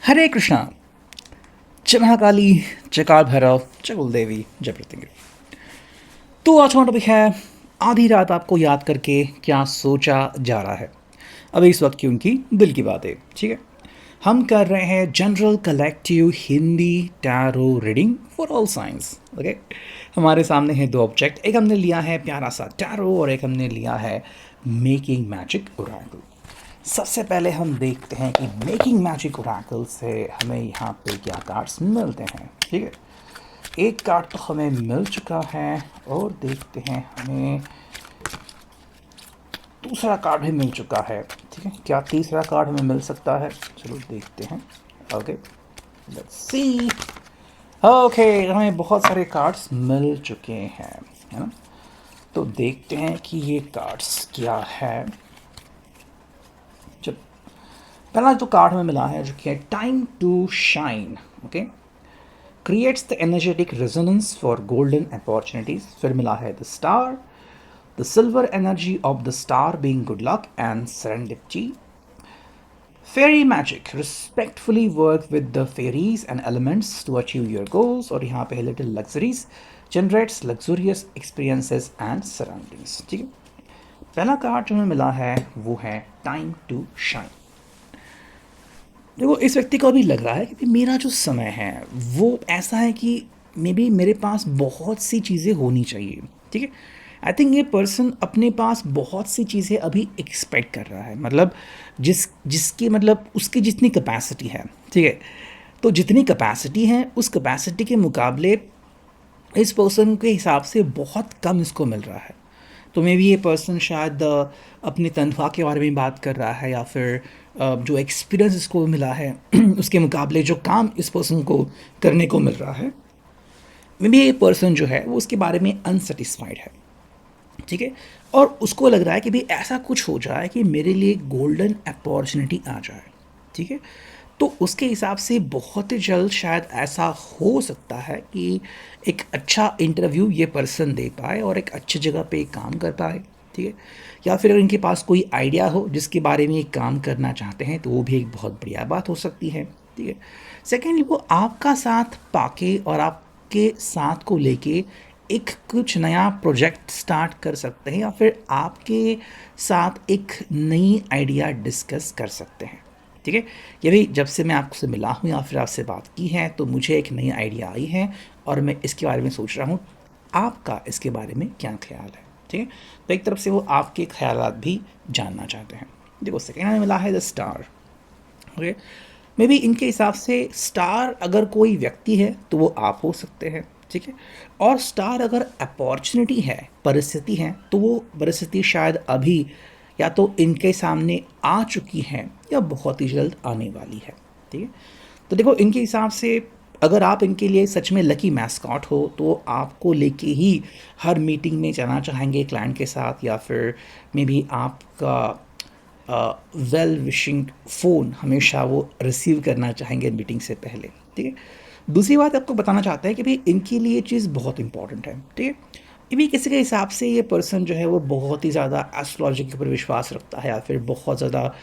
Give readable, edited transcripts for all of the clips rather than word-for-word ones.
हरे कृष्णा। जय महाकाली, जय काल भैरव, जय कुलदेवी, जय प्रतिंग्री। तो आज हमारा टॉपिक है आधी रात आपको याद करके क्या सोचा जा रहा है। अब इस वक्त की उनकी दिल की बात है, ठीक है। हम कर रहे हैं general collective Hindi tarot reading for all science. Okay, हमारे सामने है दो ऑब्जेक्ट, एक हमने लिया है प्यारा सा टैरो और एक हमने लिया है मेकिंग मैजिक ओरेकल। सबसे पहले हम देखते हैं कि मेकिंग मैजिक ओरेकल से हमें यहाँ पे क्या कार्ड्स मिलते हैं, ठीक है। एक कार्ड तो हमें मिल चुका है और देखते हैं हमें दूसरा कार्ड भी मिल चुका है, ठीक है। क्या तीसरा कार्ड हमें मिल सकता है, चलो देखते हैं। Okay, let's see. ओके, हमें बहुत सारे कार्ड्स मिल चुके हैं, है ना। तो देखते हैं कि ये कार्ड्स क्या है। चलो, पहला जो कार्ड हमें मिला है जो कि है time to shine. Okay, creates the energetic resonance for golden opportunities. फिर मिला है the star, the silver energy of the star being good luck and serendipity. Fairy magic, respectfully work with the fairies and elements to achieve your goals. और यहाँ पे little luxuries, generates luxurious experiences and surroundings, ठीक है। पहला card जो हमें मिला है वो है टाइम टू शाइन। देखो, इस व्यक्ति को अभी लग रहा है कि मेरा जो समय है वो ऐसा है कि मे बी मेरे पास बहुत सी चीज़ें होनी चाहिए, ठीक है। आई थिंक ये पर्सन अपने पास बहुत सी चीज़ें अभी एक्सपेक्ट कर रहा है, मतलब जिसकी मतलब उसकी जितनी कैपेसिटी है, ठीक है। तो जितनी कैपेसिटी है उस कैपेसिटी के मुकाबले इस पर्सन के हिसाब से बहुत कम इसको मिल रहा है। तो मे बी ये पर्सन शायद अपनी तनख्वाह के बारे में बात कर रहा है, या फिर जो एक्सपीरियंस इसको मिला है उसके मुकाबले जो काम इस पर्सन को करने को मिल रहा है, मे बी ये पर्सन जो है वो उसके बारे में अनसेटिस्फाइड है, ठीक है। और उसको लग रहा है कि भाई ऐसा कुछ हो जाए कि मेरे लिए गोल्डन अपॉर्चुनिटी आ जाए, ठीक है। तो उसके हिसाब से बहुत ही जल्द शायद ऐसा हो सकता है कि एक अच्छा इंटरव्यू ये पर्सन दे पाए और एक अच्छी जगह पे काम कर पाए, ठीक है। या फिर अगर इनके पास कोई आइडिया हो जिसके बारे में ये काम करना चाहते हैं तो वो भी एक बहुत बढ़िया बात हो सकती है, ठीक है। सेकेंडली, वो आपका साथ पाके और आपके साथ को लेके एक कुछ नया प्रोजेक्ट स्टार्ट कर सकते हैं, या फिर आपके साथ एक नई आइडिया डिस्कस कर सकते हैं, ठीक है। ये भी जब से मैं आपसे मिला हूँ या फिर आपसे बात की है तो मुझे एक नई आइडिया आई है और मैं इसके बारे में सोच रहा हूँ। आपका इसके बारे में क्या ख्याल है, ठीक है। तो एक तरफ से वो आपके ख्यालात भी जानना चाहते हैं। देखो, सेकेंड में मिला है the star. Okay, may be इनके हिसाब से स्टार अगर कोई व्यक्ति है तो वो आप हो सकते हैं, ठीक है। और स्टार अगर अपॉर्चुनिटी है, परिस्थिति है, तो वो परिस्थिति शायद अभी या तो इनके सामने आ चुकी है या बहुत ही जल्द आने वाली है, ठीक है। तो देखो, इनके हिसाब से अगर आप इनके लिए सच में लकी मैस्कॉट हो तो आपको लेके ही हर मीटिंग में जाना चाहेंगे क्लाइंट के साथ, या फिर मे बी आपका वेल विशिंग फ़ोन हमेशा वो रिसीव करना चाहेंगे मीटिंग से पहले, ठीक है। दूसरी बात आपको बताना चाहते हैं कि भाई इनके लिए चीज़ बहुत इंपॉर्टेंट है, ठीक है। ये भी किसी के हिसाब से ये पर्सन जो है वो बहुत ही ज़्यादा एस्ट्रोलॉजी के ऊपर विश्वास रखता है, या फिर बहुत ज़्यादा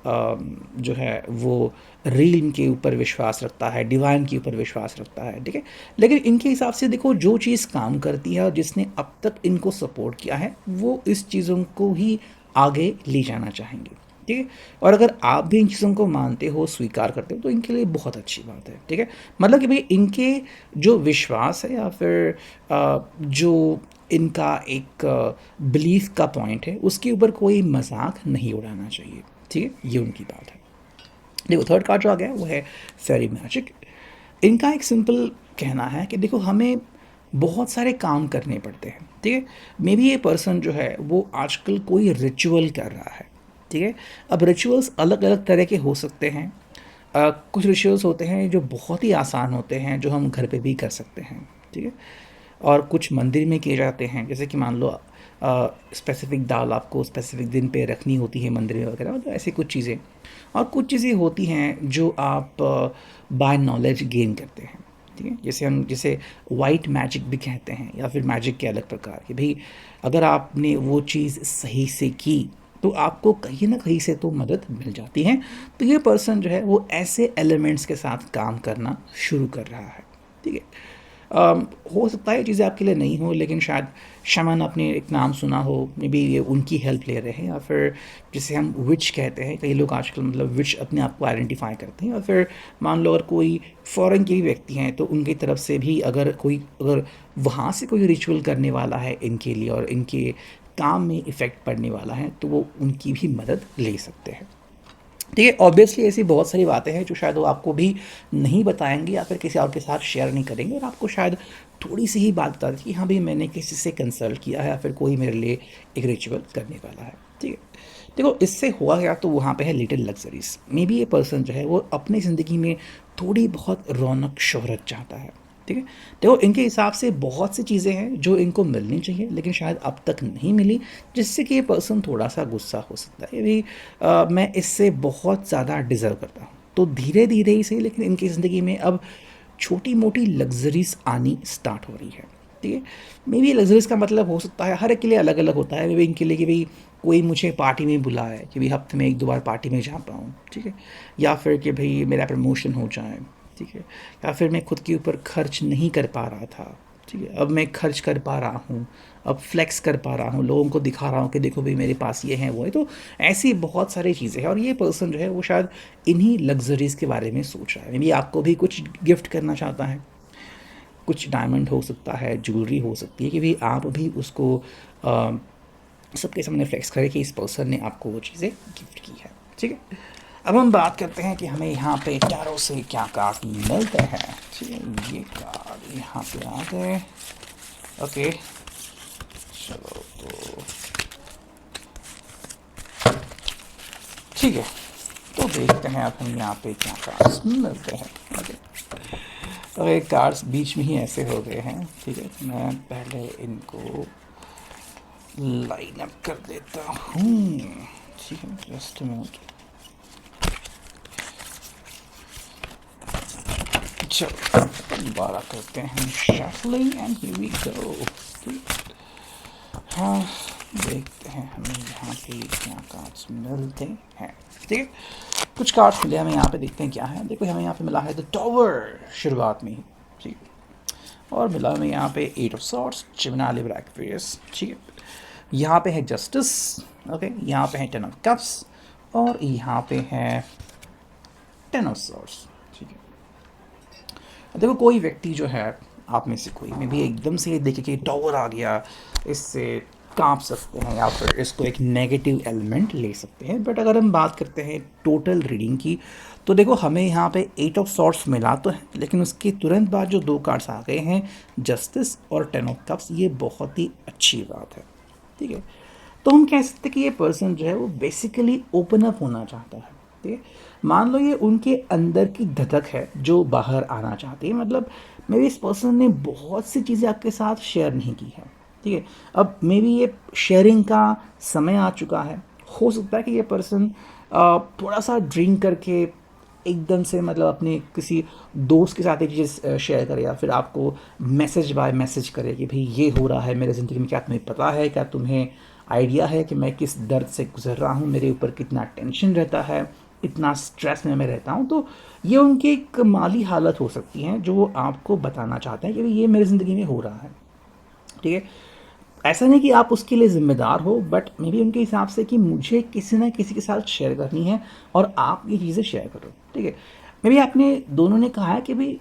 जो है वो रील के ऊपर विश्वास रखता है, डिवाइन के ऊपर विश्वास रखता है, ठीक है। लेकिन इनके हिसाब से देखो, जो चीज़ काम करती है और जिसने अब तक इनको सपोर्ट किया है वो इस चीज़ों को ही आगे ले जाना चाहेंगे, ठीक है। और अगर आप भी इन चीज़ों को मानते हो, स्वीकार करते हो, तो इनके लिए बहुत अच्छी बात है, ठीक है। मतलब कि भाई इनके जो विश्वास है या फिर जो इनका एक बिलीफ का पॉइंट है उसके ऊपर कोई मजाक नहीं उड़ाना चाहिए, ठीक है। ये उनकी बात है। देखो, थर्ड कार्ड जो आ गया है वो है फेरी मैजिक। इनका एक सिंपल कहना है कि देखो, हमें बहुत सारे काम करने पड़ते हैं, ठीक है। मे बी ये पर्सन जो है वो आजकल कोई रिचुअल कर रहा है, ठीक है। अब रिचुअल्स अलग अलग तरह के हो सकते हैं। कुछ रिचुअल्स होते हैं जो बहुत ही आसान होते हैं, जो हम घर पे भी कर सकते हैं, ठीक है। और कुछ मंदिर में किए जाते हैं, जैसे कि मान लो स्पेसिफिक दाल आपको स्पेसिफिक दिन पे रखनी होती है मंदिर में वगैरह, मतलब ऐसी कुछ चीज़ें। और कुछ चीज़ें होती हैं जो आप बाय नॉलेज गेन करते हैं, ठीक है। जैसे वाइट मैजिक भी कहते हैं, या फिर मैजिक के अलग प्रकार कि भाई अगर आपने वो चीज़ सही से की तो आपको कहीं ना कहीं से तो मदद मिल जाती है। तो ये पर्सन जो है वो ऐसे एलिमेंट्स के साथ काम करना शुरू कर रहा है। ठीक है। हो सकता है ये चीज़ें आपके लिए नहीं हो, लेकिन शायद शमन आपने एक नाम सुना हो, मे बी ये उनकी हेल्प ले रहे हैं, या फिर जिसे हम विच कहते हैं, कई लोग आजकल मतलब विच अपने आप को आइडेंटिफाई करते हैं। और फिर मान लो अगर कोई फॉरेन के भी व्यक्ति हैं तो उनकी तरफ से भी अगर वहाँ से कोई रिचुअल करने वाला है इनके लिए और इनके काम में इफ़ेक्ट पड़ने वाला है, तो वो उनकी भी मदद ले सकते हैं। ठीक है। ऑब्वियसली ऐसी बहुत सारी बातें हैं जो शायद वो आपको भी नहीं बताएंगे या फिर किसी और के साथ शेयर नहीं करेंगे, और आपको शायद थोड़ी सी ही बात बता दी कि हाँ भाई मैंने किसी से कंसल्ट किया है या फिर कोई मेरे लिए एक रिचुअल करने वाला है। ठीक है। देखो इससे हुआ क्या, तो वहाँ पे है लिटिल लग्जरीज। मे बी ये पर्सन जो है वो अपनी ज़िंदगी में थोड़ी बहुत रौनक शोहरत चाहता है। ठीक है। देखो इनके हिसाब से बहुत सी चीज़ें हैं जो इनको मिलनी चाहिए लेकिन शायद अब तक नहीं मिली, जिससे कि ये पर्सन थोड़ा सा गुस्सा हो सकता है। ये भी मैं इससे बहुत ज़्यादा डिज़र्व करता हूँ। तो धीरे धीरे ही सही, लेकिन इनकी ज़िंदगी में अब छोटी मोटी लग्जरीज आनी स्टार्ट हो रही है। ठीक है। मे बी लग्जरीज का मतलब हो सकता है हर एक के लिए अलग अलग होता है। मे बी इनके लिए कि भाई कोई मुझे पार्टी में बुलाए कि भाई हफ्ते में एक दो बार पार्टी में जा पाऊँ। ठीक है। या फिर कि भाई मेरा प्रमोशन हो जाए। ठीक है। या फिर मैं खुद के ऊपर खर्च नहीं कर पा रहा था, ठीक है, अब मैं खर्च कर पा रहा हूँ, अब फ्लेक्स कर पा रहा हूँ, लोगों को दिखा रहा हूँ कि देखो भाई मेरे पास ये है वो है। तो ऐसी बहुत सारी चीज़ें हैं, और ये पर्सन जो है वो शायद इन्हीं लग्जरीज़ के बारे में सोच रहा है। मे बी आपको भी कुछ गिफ्ट करना चाहता है, कुछ डायमंड हो सकता है, ज्वेलरी हो सकती है, कि भाई आप भी उसको अ, सबके सामने फ्लेक्स करें कि इस पर्सन ने आपको वो चीज़ें गिफ्ट की है। ठीक है। अब हम बात करते हैं कि हमें यहाँ पे टैरो से क्या कार्ड मिलते हैं। ठीक है। ये कार्ड यहाँ पे आ गए। ओके चलो तो ठीक है, तो देखते हैं अब हम यहाँ पे क्या कार्ड्स मिलते हैं। ओके। तो ये कार्ड्स बीच में ही ऐसे हो गए हैं। ठीक है। मैं पहले इनको लाइन अप कर देता हूँ। ठीक है। Just minute. चलो दोबारा करते हैं shuffling and here we go. हाँ देखते हैं हमें यहाँ पे क्या कार्ड्स मिलते हैं। ठीक है। कुछ कार्ड्स मिले हमें यहाँ पे, देखते हैं क्या है। देखो हमें यहाँ पे मिला है द टॉवर शुरुआत में ही। ठीक है। और मिला हमें यहाँ पे eight of swords, Gemini Libra Aquarius. ठीक है। यहाँ पे है जस्टिस। ओके। यहाँ पे है टेन ऑफ कप्स और यहाँ पे है टेन ऑफ सॉर्ड्स। ठीक है। देखो कोई व्यक्ति जो है आप में से कोई में भी एकदम से देखे कि टॉवर आ गया, इससे कांप सकते हैं या फिर इसको एक नेगेटिव एलिमेंट ले सकते हैं। बट अगर हम बात करते हैं टोटल रीडिंग की, तो देखो हमें यहाँ पे एट ऑफ सॉर्ड्स मिला तो है, लेकिन उसके तुरंत बाद जो दो कार्ड्स आ गए हैं जस्टिस और टेन ऑफ कप्स, ये बहुत ही अच्छी बात है। ठीक है। तो हम कह सकते हैं कि ये पर्सन जो है वो बेसिकली ओपन अप होना चाहता है। ठीक है। मान लो ये उनके अंदर की धधक है जो बाहर आना चाहती है। मतलब मे बी इस पर्सन ने बहुत सी चीज़ें आपके साथ शेयर नहीं की है। ठीक है। अब मे बी ये शेयरिंग का समय आ चुका है। हो सकता है कि ये पर्सन थोड़ा सा ड्रिंक करके एकदम से मतलब अपने किसी दोस्त के साथ एक चीज़ शेयर करे, या फिर आपको मैसेज बाय मैसेज करे कि भाई ये हो रहा है मेरे ज़िंदगी में, क्या तुम्हें पता है, क्या तुम्हें आइडिया है कि मैं किस दर्द से गुजर रहा हूँ, मेरे ऊपर कितना टेंशन रहता है, इतना स्ट्रेस में मैं रहता हूँ। तो ये उनकी एक माली हालत हो सकती है जो वो आपको बताना चाहते हैं कि भाई ये मेरी ज़िंदगी में हो रहा है। ठीक है। ऐसा नहीं कि आप उसके लिए ज़िम्मेदार हो, बट मे बी उनके हिसाब से कि मुझे किसी ना किसी के साथ शेयर करनी है और आप ये चीज़ें शेयर करो। ठीक है। मे बी आपने दोनों ने कहा है कि भाई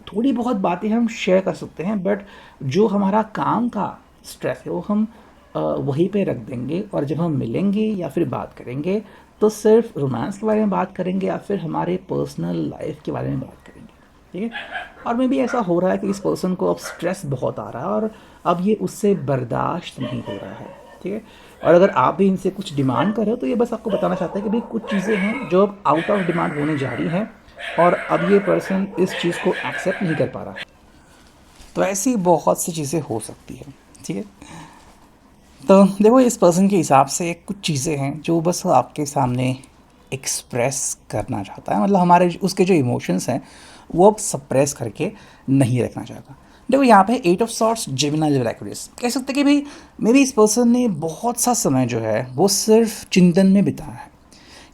थोड़ी बहुत बातें हम शेयर कर सकते हैं, बट जो हमारा काम का स्ट्रेस है वो हम वहीं पे रख देंगे, और जब हम मिलेंगे या फिर बात करेंगे तो सिर्फ रोमांस के बारे में बात करेंगे या फिर हमारे पर्सनल लाइफ के बारे में बात करेंगे। ठीक है। और मे बी ऐसा हो रहा है कि इस पर्सन को अब स्ट्रेस बहुत आ रहा है और अब ये उससे बर्दाश्त नहीं हो रहा है। ठीक है। और अगर आप भी इनसे कुछ डिमांड कर रहे हो तो ये बस आपको बताना चाहता है कि भाई कुछ चीज़ें हैं जो अब आउट ऑफ डिमांड होने जा रही हैं, और अब ये पर्सन इस चीज़ को एक्सेप्ट नहीं कर पा रहा। तो ऐसी बहुत सी चीज़ें हो सकती है। ठीक है। तो देखो इस पर्सन के हिसाब से कुछ चीज़ें हैं जो बस आपके सामने एक्सप्रेस करना चाहता है। मतलब हमारे उसके जो इमोशंस हैं वो अब सप्रेस करके नहीं रखना चाहता। देखो यहाँ पे एट ऑफ सॉर्ट्स जेमिनी लेवल एक्वेरियस कह सकते हैं कि भाई मे बी इस पर्सन ने बहुत सा समय जो है वो सिर्फ चिंतन में बिताया है,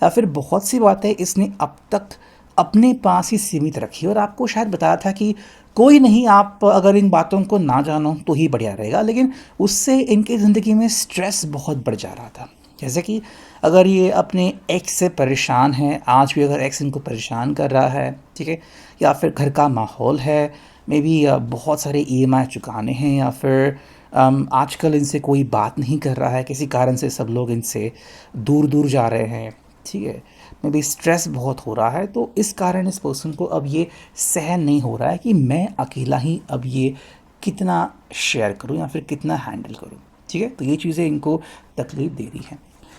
या फिर बहुत सी बातें इसने अब तक अपने पास ही सीमित रखी और आपको शायद बताया था कि कोई नहीं, आप अगर इन बातों को ना जानो तो ही बढ़िया रहेगा, लेकिन उससे इनकी ज़िंदगी में स्ट्रेस बहुत बढ़ जा रहा था। जैसे कि अगर ये अपने एक्स से परेशान है, आज भी अगर एक्स इनको परेशान कर रहा है, ठीक है, या फिर घर का माहौल है, मे बी बहुत सारे ईएमआई चुकाने हैं, या फिर आजकल इनसे कोई बात नहीं कर रहा है, किसी कारण से सब लोग इनसे दूर दूर जा रहे हैं, ठीक है, मे बी स्ट्रेस बहुत हो रहा है, तो इस कारण इस पर्सन को अब ये सहन नहीं हो रहा है कि मैं अकेला ही अब ये कितना शेयर करूं या फिर कितना हैंडल करूं, ठीक है, तो ये चीज़ें इनको तकलीफ दे रही हैं।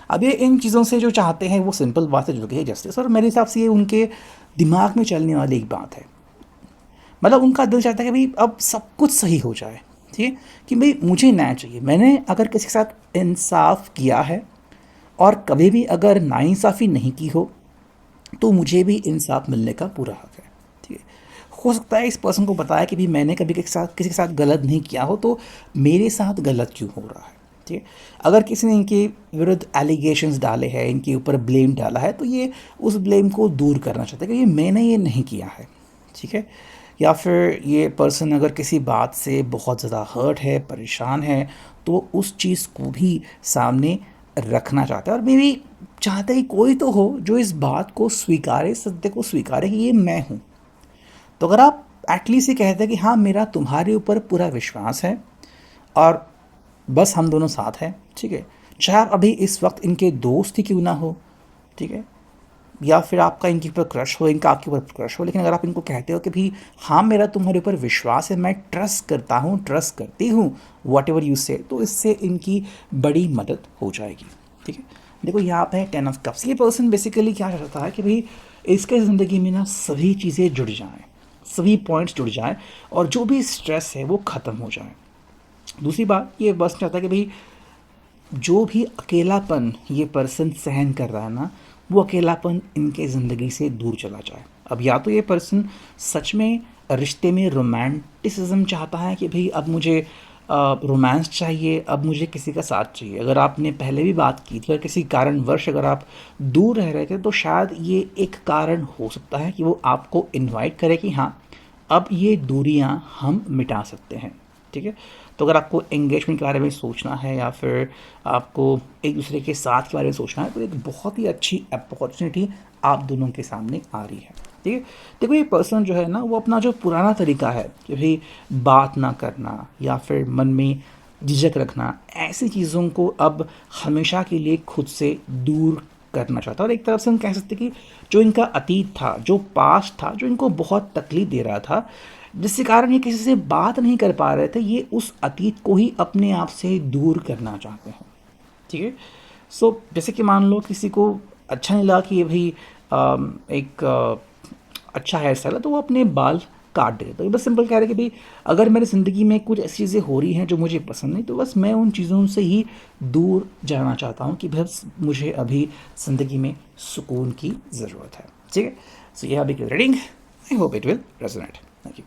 अब ये इन चीज़ों से जो चाहते हैं वो सिंपल बात से जुड़ गई है जस्टिस, और मेरे हिसाब से ये उनके दिमाग में चलने वाली एक बात है। मतलब उनका दिल चाहता है कि भाई अब सब कुछ सही हो जाए, ठीक है, कि भाई मुझे न्याय चाहिए, मैंने अगर किसी के साथ इंसाफ किया है और कभी भी अगर नाइंसाफ़ी नहीं की हो तो मुझे भी इंसाफ मिलने का पूरा हक है, ठीक है। हो सकता है इस पर्सन को बताया कि भी मैंने कभी किसी के साथ गलत नहीं किया हो, तो मेरे साथ गलत क्यों हो रहा है, ठीक है। अगर किसी ने इनके विरुद्ध एलिगेशंस डाले हैं, इनके ऊपर ब्लेम डाला है, तो ये उस ब्लेम को दूर करना चाहते हैं कि ये मैंने ये नहीं किया है, ठीक है। या फिर ये पर्सन अगर किसी बात से बहुत ज़्यादा हर्ट है, परेशान है, तो वो उस चीज़ को भी सामने रखना चाहता है, और मे बी चाहता है कि कोई तो हो जो इस बात को स्वीकारे, सत्य को स्वीकारे कि ये मैं हूँ। तो अगर आप एटलीस्ट ये कहते हैं कि हाँ मेरा तुम्हारे ऊपर पूरा विश्वास है और बस हम दोनों साथ हैं, ठीक है, चाहे आप अभी इस वक्त इनके दोस्त ही क्यों ना हो, ठीक है, या फिर आपका इनके ऊपर क्रश हो, इनका आपके ऊपर क्रश हो, लेकिन अगर आप इनको कहते हो कि भी हाँ मेरा तुम्हारे ऊपर विश्वास है, मैं ट्रस्ट करता हूँ, ट्रस्ट करती हूँ वॉट एवर यू से, तो इससे इनकी बड़ी मदद हो जाएगी, ठीक है। देखो यहाँ पे 10 ऑफ कप्स, ये पर्सन बेसिकली क्या चाहता है कि भाई इसके ज़िंदगी में ना सभी चीज़ें जुड़ जाएँ, सभी पॉइंट्स जुड़ जाएँ और जो भी स्ट्रेस है वो ख़त्म हो जाए। दूसरी बात ये बस चाहता है कि भाई जो भी अकेलापन ये पर्सन सहन कर रहा है ना, वो अकेलापन इनके ज़िंदगी से दूर चला जाए। अब या तो ये पर्सन सच में रिश्ते में रोमांटिसिज्म चाहता है कि भाई अब मुझे रोमांस चाहिए, अब मुझे किसी का साथ चाहिए। अगर आपने पहले भी बात की थी और किसी कारणवश अगर आप दूर रह रहे थे, तो शायद ये एक कारण हो सकता है कि वो आपको इनवाइट करे कि हाँ अब ये दूरियां हम मिटा सकते हैं, ठीक है। तो अगर आपको एंगेजमेंट के बारे में सोचना है या फिर आपको एक दूसरे के साथ के बारे में सोचना है, तो एक बहुत ही अच्छी अपॉर्चुनिटी आप दोनों के सामने आ रही है, ठीक है। देखो ये पर्सन जो है ना, वो अपना जो पुराना तरीका है कि भाई बात ना करना या फिर मन में झिझक रखना, ऐसी चीज़ों को अब हमेशा के लिए खुद से दूर करना चाहता है। और एक तरफ से हम कह सकते हैं कि जो इनका अतीत था, जो पास्ट था, जो इनको बहुत तकलीफ दे रहा था, जिसके कारण ये किसी से बात नहीं कर पा रहे थे, ये उस अतीत को ही अपने आप से दूर करना चाहते हैं, ठीक है। सो जैसे कि मान लो किसी को अच्छा नहीं लगा कि ये भाई एक अच्छा हेयर स्टाइल है, तो वो अपने बाल काट दे। तो ये बस सिंपल कह रहे हैं कि भाई अगर मेरी ज़िंदगी में कुछ ऐसी चीज़ें हो रही हैं जो मुझे पसंद नहीं, तो बस मैं उन चीज़ों से ही दूर जाना चाहता हूँ कि बस मुझे अभी ज़िंदगी में सुकून की ज़रूरत है, ठीक है। सो ये अभी reading, I hope it will resonate. Thank you.